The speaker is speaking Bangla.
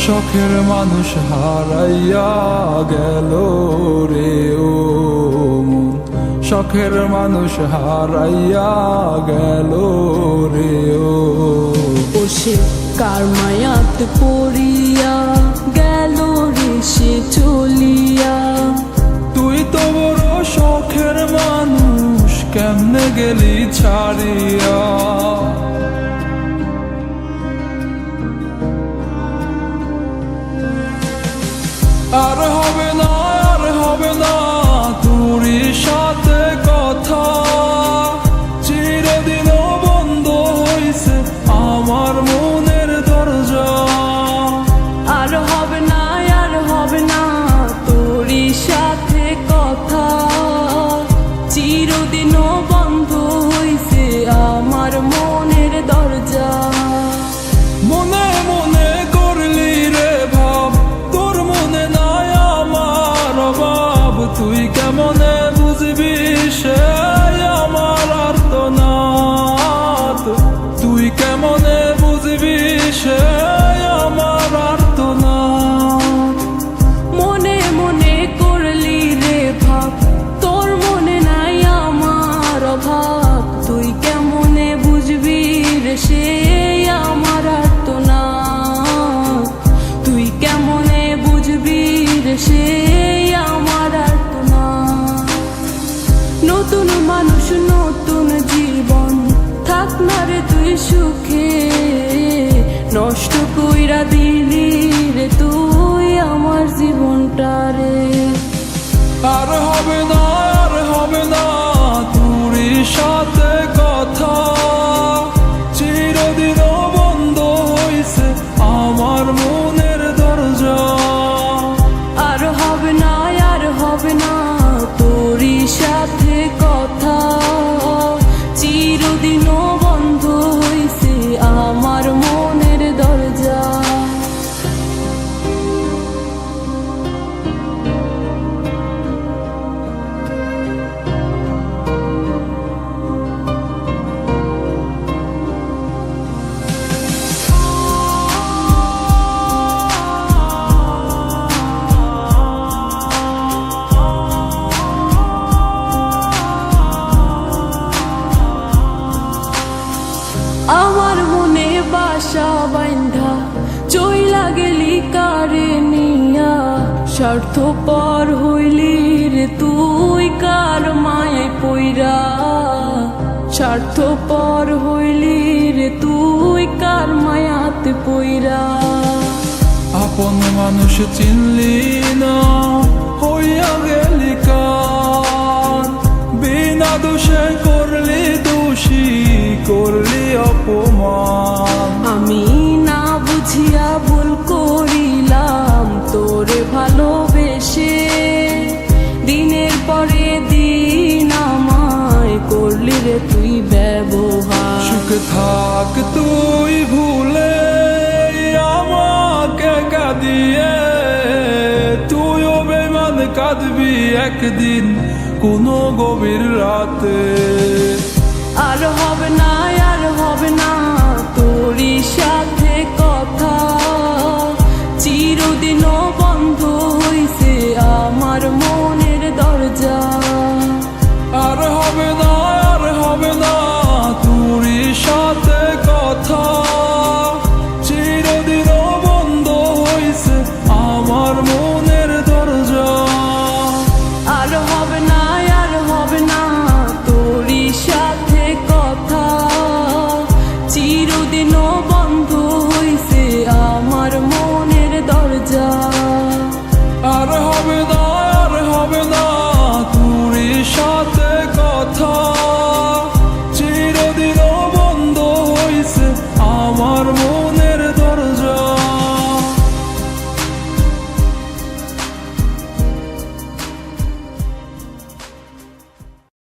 শখের মানুষ হারাইয়া গেল রে ও মন, শখের মানুষ হারাইয়া গেল রে ও। সে কার মায়াত পড়িয়া গেল রে সে চলিয়া। তুই তো বড় শখের মানুষ, কেমনে গেলি ছাড়িয়া। আর হবে না, আর হবে না তোরই সাথে কথা, চিরদিন বন্ধ হইছে আমার মনের দরজা। আর হবে না, আর হবে না তোরই সাথে কথা, চিরদিনও বন্ধ হইছে আমার মনের দরজা। মনে মনে করলি রে ভাব, তোর মনে নাই আমার অভাব। তুই কেমনে বুঝবি সে আমার আর্তনাদ, তুই কেমনে বুঝবি সে আমার আর্তনাদ। মনে মনে করলি রে ভাব, তোর মনে নাই আমার অভাব। তুই কেমনে বুঝবি রে সে আমার আর্তনাদ, তুই কেমনে বুঝবি রে সে আমার আর্তনাদ। নতুন মানুষ নতুন জীবন, থাক না রে তুই সুখে, নষ্ট কইরা দিলি রে তুই আমার জীবনটা রে। আর হবে না, আর হবে না তোরই সাথে কথা, চিরদিন বন্ধ হইছে আমার মনের দরজা। আর হবে না, আর হবে না তোরই সাথে কথা, চিরদিনও বন্ধ হইছে আমার মনের দরজা। আমার মনে বাসা বাইন্ধা চইলা গেলি কারে নিয়া, স্বার্থপর হইলি রে তুই কার মায়ায় পইরা। স্বার্থপর হইলি রে তুই কার মায়াতে পইরা। আপন মানুষ চিনলি না, হইয়া গেলি কার। বিনা দোষে করলি দোষী, করলি অপমান। আমি না বুঝিয়া ভুল করিলাম তোরে ভালোবেসে, দিনের পরে দিন আমায় করলি রে তুই ব্যবহার। সুখে থাক তুই ভুলে আমাকে কাঁদিয়ে, তুইও বেমান কাঁদবি একদিন কোনো গভীর রাতে। আর হবে না, আর হবে না